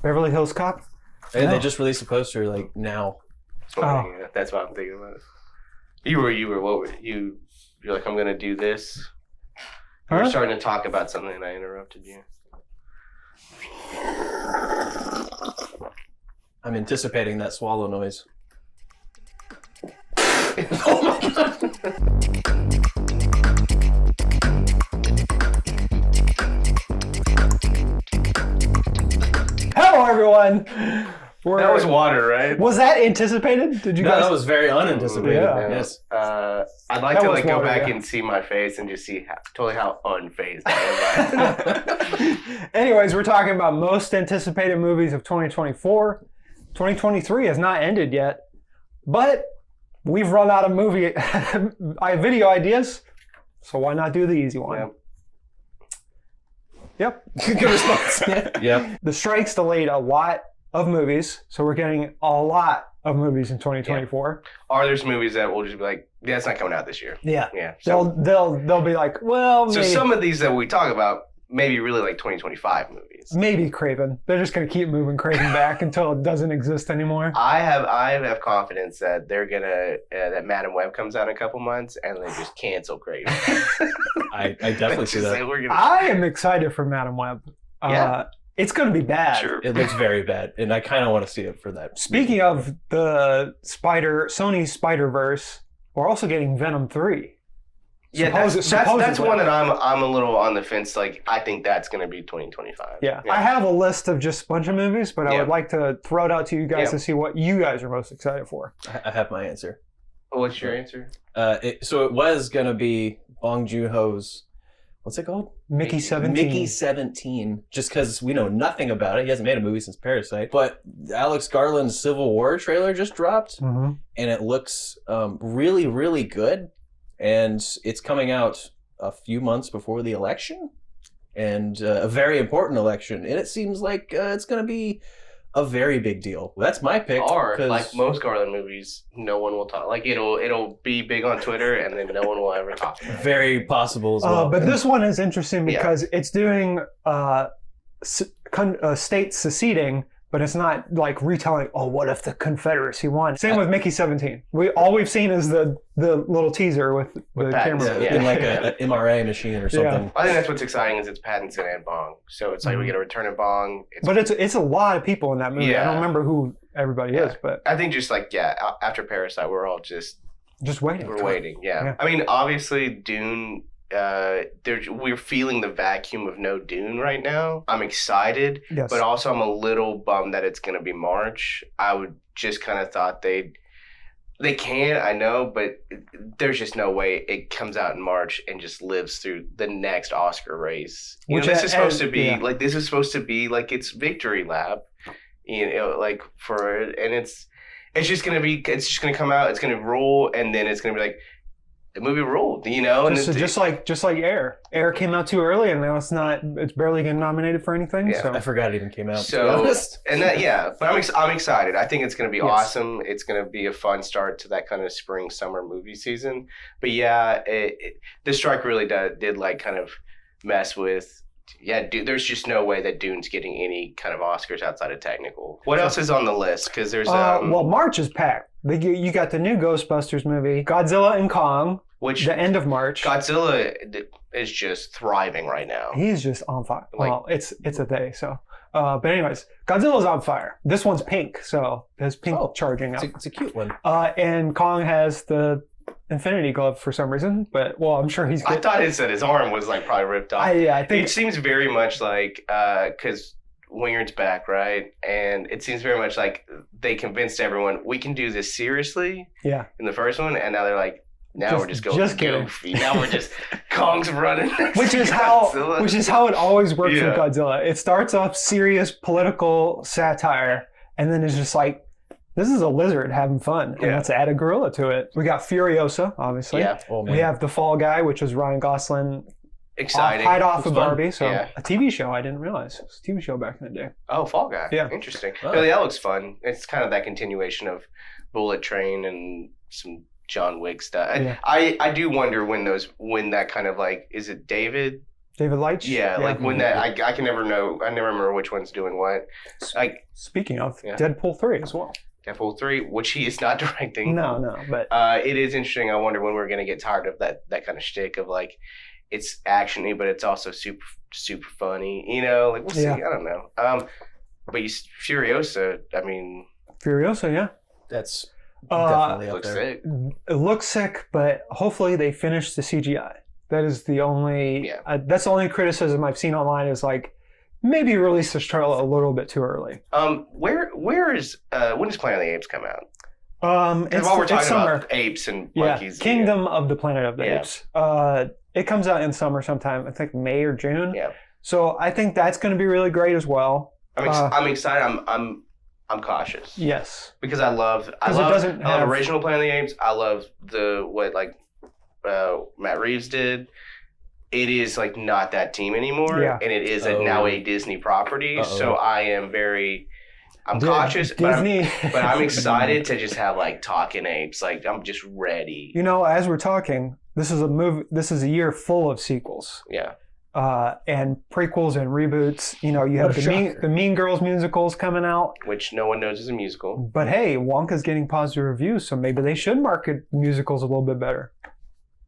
Beverly Hills Cop? And they just released a poster like now. That's what I'm thinking about. You were, what were you? You're like, I'm going to do this. You were starting to talk about something and I interrupted you. I'm anticipating that swallow noise. Oh my God. Hello, everyone. That was water, right? Was that anticipated? Did you guys? That was very unanticipated. Yeah. Yes. I'd like That to was go water, back yeah. and see my face and just see how unfazed I am. Anyways, we're talking about most anticipated movies of 2024. 2023 has not ended yet, but we've run out of movie video ideas, so why not do the easy one? Yep. Good response. Yep. The strikes delayed a lot of movies, so we're getting a lot of movies in 2024. Or there's movies that will just be like, yeah, it's not coming out this year. Yeah. Yeah. So, They'll be like, well, so maybe, some of these that we talk about maybe really like 2025 movies. maybe Craven. They're just gonna keep moving Craven back until it doesn't exist anymore. I have confidence that they're gonna that Madam Web comes out in a couple months and they just cancel Craven. I definitely see that. I am excited for Madam Web. Yeah. It's gonna be bad. Sure. It looks very bad, and I kind of want to see it for that. Speaking of the Sony Spider-Verse, we're also getting Venom 3. Yeah, that's Supposedly. one that I'm a little on the fence. Like, I think that's going to be 2025. Yeah. I have a list of just a bunch of movies, but I would like to throw it out to you guys to see what you guys are most excited for. I have my answer. What's your answer? So it was gonna be Bong Joon-ho's. What's it called? Mickey 17. Mickey 17. Just because we know nothing about it. He hasn't made a movie since Parasite. But Alex Garland's Civil War trailer just dropped. Mm-hmm. And it looks really, really good. And it's coming out a few months before the election. And a very important election. And it seems like it's going to be a very big deal. That's my pick. Or, like most Garland movies, no one will talk. Like, it'll be big on Twitter, and then no one will ever talk about it. Very possible as well. But this one is interesting because it's doing state seceding, but it's not like retelling, oh, what if the Confederacy won? Same with Mickey 17. All we've seen is the little teaser with the camera. In like an MRA machine or something. Yeah. I think that's what's exciting is it's Pattinson and Bong. So it's like we get a return of Bong. But it's a lot of people in that movie. I don't remember who everybody is, but I think just like after Parasite, we're all just waiting. We're waiting. Yeah. I mean, obviously, Dune. We're feeling the vacuum of no Dune right now. I'm excited, but also I'm a little bummed that it's going to be March. I would just kind of thought they can, I know, but there's just no way it comes out in March and just lives through the next Oscar race. This is supposed to be like its victory lap, like it's just going to come out, it's going to roll, and then it's going to be like, the movie ruled, and just like Air. Air came out too early, and now it's barely getting nominated for anything. Yeah. So I forgot it even came out. So, to be honest. But I'm excited. I think it's going to be awesome. It's going to be a fun start to that kind of spring summer movie season. But the strike really did like kind of mess with. Yeah, there's just no way that Dune's getting any kind of Oscars outside of technical. What else is on the list? Because there's March is packed. You got the new Ghostbusters movie, Godzilla and Kong, which the end of March. Godzilla is just thriving right now. He's just on fire. Well, it's a they. So, but anyways, Godzilla's on fire. This one's pink, so there's pink charging up. It's a cute one. And Kong has the Infinity Glove for some reason, but I'm sure he's good. I thought it said his arm was like probably ripped off. I think it seems very much like because Wingard's back, right? And it seems very much like they convinced everyone we can do this seriously. Yeah. In the first one, and now they're like, we're just going goofy. Now we're just Kong's running. Which is how it always works with Godzilla. It starts off serious political satire, and then it's just like, this is a lizard having fun, and let's add a gorilla to it. We got Furiosa, obviously. Yeah. Oh, man. We have The Fall Guy, which is Ryan Gosling. Exciting. Hide off of Barbie. So a TV show. I didn't realize it was a TV show back in the day. Oh, Fall Guy. Yeah. Interesting. Oh. Really, that looks fun. It's kind of that continuation of Bullet Train and some John Wick stuff. Yeah. I do wonder when that kind of like, is it David David Leitch? Yeah, like when that I can never know. I never remember which one's doing what. Like speaking of Deadpool 3 as well. Deadpool 3, which he is not directing. No, but it is interesting. I wonder when we're gonna get tired of that kind of shtick of like it's actiony, but it's also super funny. You know, like we'll see. I don't know. But Furiosa. I mean, Furiosa, yeah. That's definitely up looks there. sick. It looks sick, but hopefully they finish the CGI. That is the only. That's the only criticism I've seen online is like maybe release this trailer a little bit too early. Where is when does Planet of the Apes come out? It's while we're talking summer. about apes and monkeys. Kingdom of the Planet of the Apes. It comes out in summer sometime. I think May or June. Yeah. So I think that's going to be really great as well. I'm excited. I'm cautious. Yes. Because I love original Planet of the Apes. I love what Matt Reeves did. It is like not that team anymore, and it is now a Disney property. So I am I'm cautious, Disney. but I'm excited to just have like talking apes. Like I'm just ready. You know, as we're talking, this is a movie. This is a year full of sequels. Yeah. And prequels and reboots. You know, you have the Mean Girls musicals coming out, which no one knows is a musical. But hey, Wonka's getting positive reviews, so maybe they should market musicals a little bit better.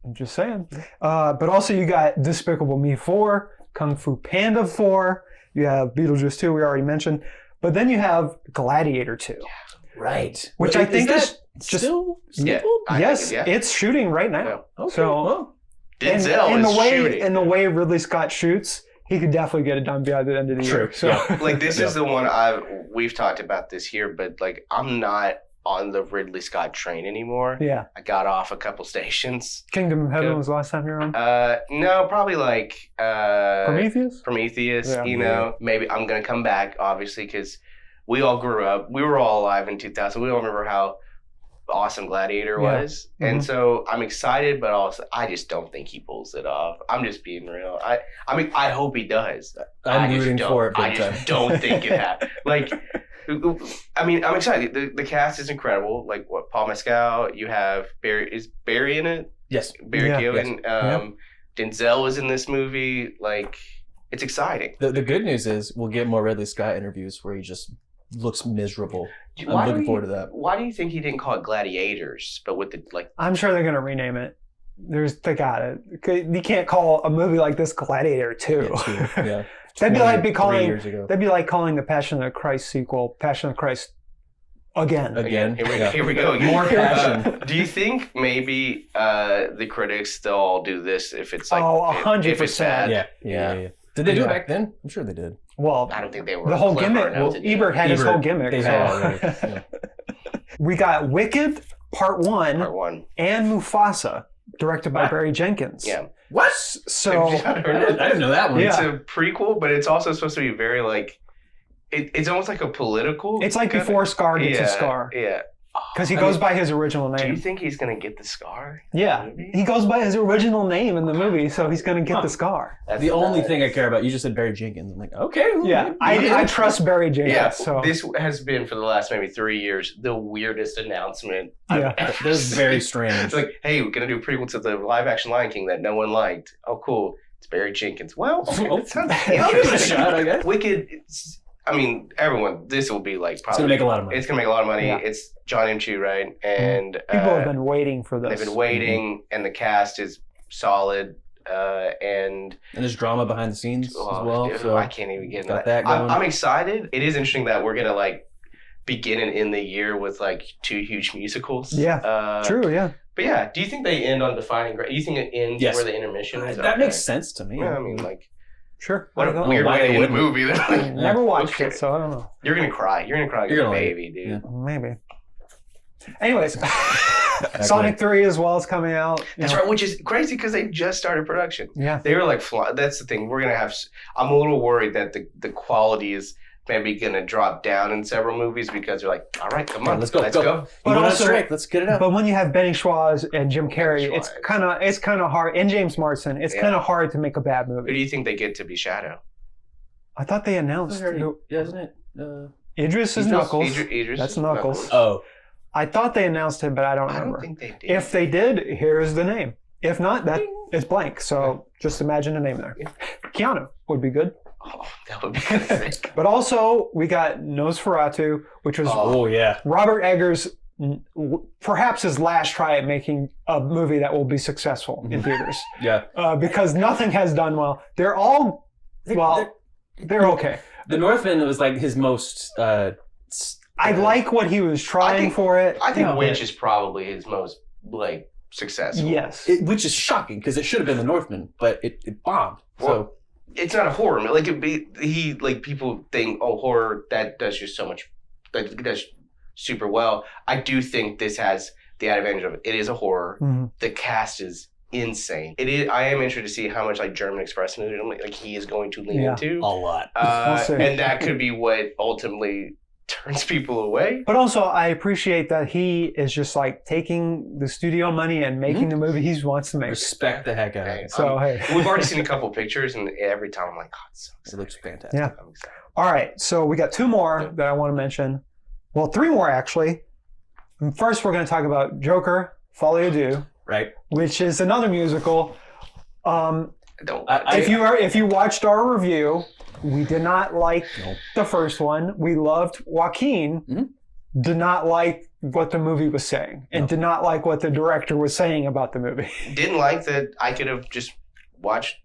I'm just saying. But also you got Despicable Me 4, Kung Fu Panda 4, you have Beetlejuice 2, we already mentioned. But then you have Gladiator 2. Right. Which I think is just still yes, it's shooting right now. Yeah. Okay. So Denzel is shooting. In the way Ridley Scott shoots, he could definitely get it done by the end of the year. So like this is the one we've talked about this here, but like I'm not on the Ridley Scott train anymore. Yeah. I got off a couple stations. Kingdom of Heaven was the last time you were on? No, probably like Prometheus? Prometheus, you know. Maybe I'm going to come back, obviously, because we all grew up. We were all alive in 2000. We all remember how awesome Gladiator was. Mm-hmm. And so I'm excited, but also I just don't think he pulls it off. I'm just being real. I mean, I hope he does. I'm rooting for it big time. I just don't think it happens. Like, I mean, I'm excited. The cast is incredible. Like, what, Paul Mescal, you have Barry. Is Barry in it? Yes. Barry Keoghan. Yes. Denzel is in this movie. Like, it's exciting. The good news is we'll get more Ridley Scott interviews where he just looks miserable. I'm looking forward to that. Why do you think he didn't call it Gladiators, but with the, like... I'm sure they're going to rename it. They got it. You can't call a movie like this Gladiator 2. Yeah. That'd be like calling the Passion of the Christ sequel Passion of the Christ again. Here we go. More passion. Do you think maybe the critics they'll all do this if it's like 100%. If it's bad? Yeah. Did they do it back then? I'm sure they did. Well, I don't think they were. The whole gimmick. Well, Ebert had his whole gimmick. We got Wicked Part 1 and Mufasa, directed by Barry Jenkins. Yeah. What? So I didn't know that one. It's a prequel, but it's also supposed to be very like it's almost like a political. It's like before Scar gets a Scar. Yeah. Because he goes by his original name. Do you think he's going to get the Scar? Yeah. He goes by his original name in the movie, so he's going to get the Scar. That's the only thing I care about. You just said Barry Jenkins. I'm like, okay. Yeah. I trust Barry Jenkins. Yeah. So. This has been, for the last maybe 3 years, the weirdest announcement I've ever seen. This is very strange. It's like, hey, we're going to do a prequel to the live-action Lion King that no one liked. Oh, cool. It's Barry Jenkins. Well, it sounds I'll give it a shot, I guess. Wicked... I mean, everyone, this will be like probably... It's going to make a lot of money. It's going to make a lot of money. Yeah. It's John M. Chu, right? And people have been waiting for this. They've been waiting, and the cast is solid. And there's drama behind the scenes as well. Dude, so I can't even get into that. I'm excited. It is interesting that we're going to like begin and end the year with like 2 huge musicals. Yeah, true, yeah. But yeah, do you think they end on Defining Great? Do you think it ends where the intermission is? That makes sense to me. Yeah, I mean, like... Sure. What a weird way to end a movie. Never watched it, so I don't know. You're going to cry. You're going to cry like a baby, dude. Yeah. Maybe. Anyways, Sonic 3 as well is coming out. That's right, which is crazy because they just started production. Yeah. They were like, that's the thing. We're going to have... I'm a little worried that the quality is maybe going to drop down in several movies because they're like, all right, come on, let's go. But also, let's get it up. But when you have Benny Schwartz and Jim Carrey, it's kind of hard, and James Marsden, it's kind of hard to make a bad movie. Who do you think they get to be Shadow? I thought they announced. Isn't it? Idris is Knuckles. Idris That's Knuckles. Oh. I thought they announced it, but I don't remember. I don't think they did. If they did, here is the name. If not, that is blank. So just imagine a name there. Keanu would be good. Oh, that would be sick. But also, we got Nosferatu, which was Robert Eggers' perhaps his last try at making a movie that will be successful in theaters. Because nothing has done well. They're all, they're okay. The Northman was like his most... I like what he was trying for it. I think Witch is probably his most, successful. Yes. Which is shocking, because it should have been The Northman, but it bombed. Well, it's not a horror. People think, horror, that does just so much, that does super well. I do think this has the advantage of it is a horror. Mm-hmm. The cast is insane. I am interested to see how much German expressionism he is going to lean into. A lot. And that could be what ultimately turns people away. But also, I appreciate that he is just taking the studio money and making the movie he wants to make. Respect the heck out of it. So, we've already seen a couple pictures, and every time I'm like, it looks fantastic. Yeah. All right, so we got 2 more that I want to mention. Well, 3 more actually. And first, we're going to talk about Joker, Folie à Deux, right? Which is another musical. If you watched our review, we did not like the first one. We loved Joaquin. Mm-hmm. Did not like what the movie was saying, and did not like what the director was saying about the movie. Didn't like that I could have just watched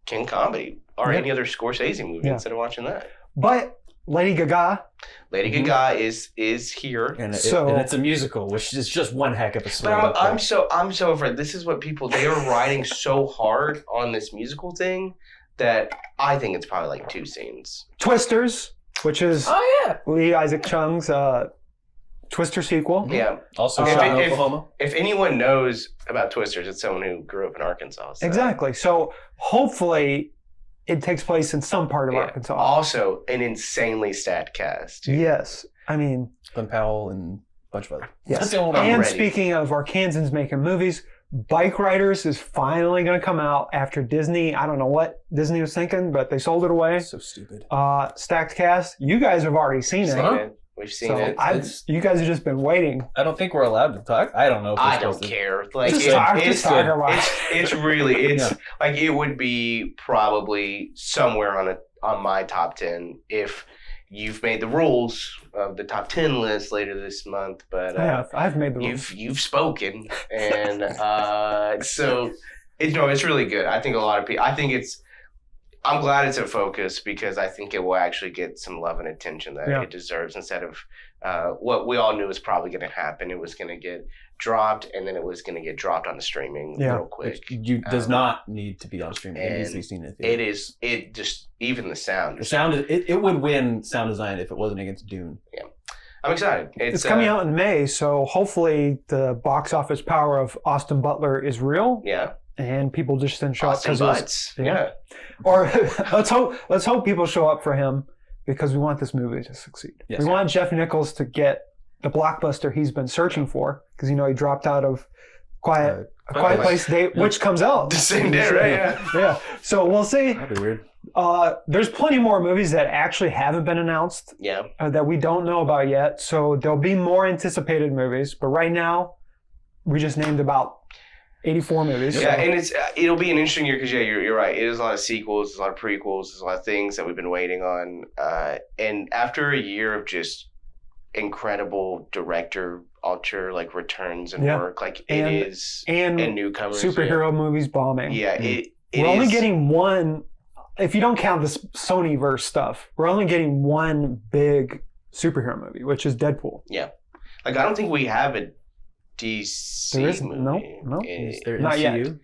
King Comedy or any other Scorsese movie instead of watching that. But Lady Gaga is here, and it's a musical, which is just one heck of a story. But I'm so afraid. This is what they are riding so hard on this musical thing that I think it's probably 2 scenes. Twisters, which is Lee Isaac Chung's Twister sequel. Yeah. Also shot in Oklahoma. If anyone knows about Twisters, it's someone who grew up in Arkansas. So. Exactly. So hopefully it takes place in some part of Arkansas. Also, an insanely stat cast. Too. Yes. I mean... Glenn Powell and a bunch of others. Yes. And speaking of Arkansans making movies, Bike Riders is finally going to come out after Disney. I don't know what Disney was thinking, but they sold it away. So stupid. Stacked cast. You guys have already seen it. We've seen it. You guys have just been waiting. I don't think we're allowed to talk. I don't know. If I don't care. It's really it would be probably somewhere on my top 10 if you've made the rules of the top 10 list later this month. But I've made the rules. You've spoken, and so it's really good. I think a lot of people. I'm glad it's a focus because I think it will actually get some love and attention that it deserves instead of what we all knew was probably going to happen. It was going to get dropped, and then it was going to get dropped on the streaming real quick. It does not need to be on streaming. It needs to be seen in theater. It is. It just even the sound. The sound. It would win sound design if it wasn't against Dune. Yeah, I'm excited. It's coming out in May, so hopefully the box office power of Austin Butler is real. Yeah. And people just didn't show up because Or let's hope people show up for him because we want this movie to succeed. Yes. We want Jeff Nichols to get the blockbuster he's been searching for because he dropped out of Quiet Place Day, which comes out the same day, right? Yeah. So we'll see. That'd be weird. There's plenty more movies that actually haven't been announced. Yeah. That we don't know about yet. So there'll be more anticipated movies, but right now we just named about 84 movies. Yeah, and it'll be an interesting year because you're right. It is a lot of sequels, there's a lot of prequels, there's a lot of things that we've been waiting on. And after a year of just incredible director returns and work, it is and newcomers superhero movies bombing. Yeah, we're only getting one. If you don't count the Sony-verse stuff, we're only getting one big superhero movie, which is Deadpool. Yeah, I don't think we have a DC movie. No. Is there not MCU?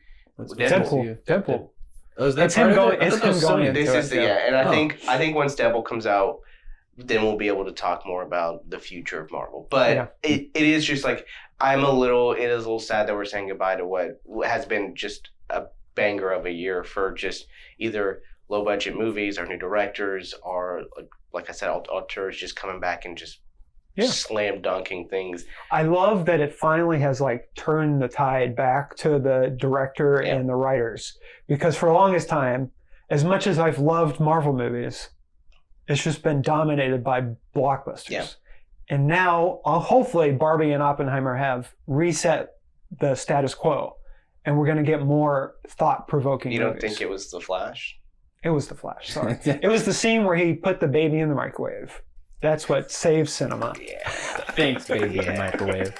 yet. Deadpool. Oh, is that it's him going. It's him going. This is and I think once Deadpool comes out, then we'll be able to talk more about the future of Marvel. But it is just it is a little sad that we're saying goodbye to what has been just a banger of a year for just either low budget movies or new directors or like I said, auteurs just coming back and just slam dunking things. I love that it finally has turned the tide back to the director and the writers because for the longest time, as much as I've loved Marvel movies, it's just been dominated by blockbusters. Yeah. And now, hopefully, Barbie and Oppenheimer have reset the status quo. and we're going to get more thought-provoking You don't movies. think it was The Flash? It was The Flash, sorry. It was the scene where he put the baby in the microwave. That's what saves cinema. Yeah. Thanks, baby, in the microwave.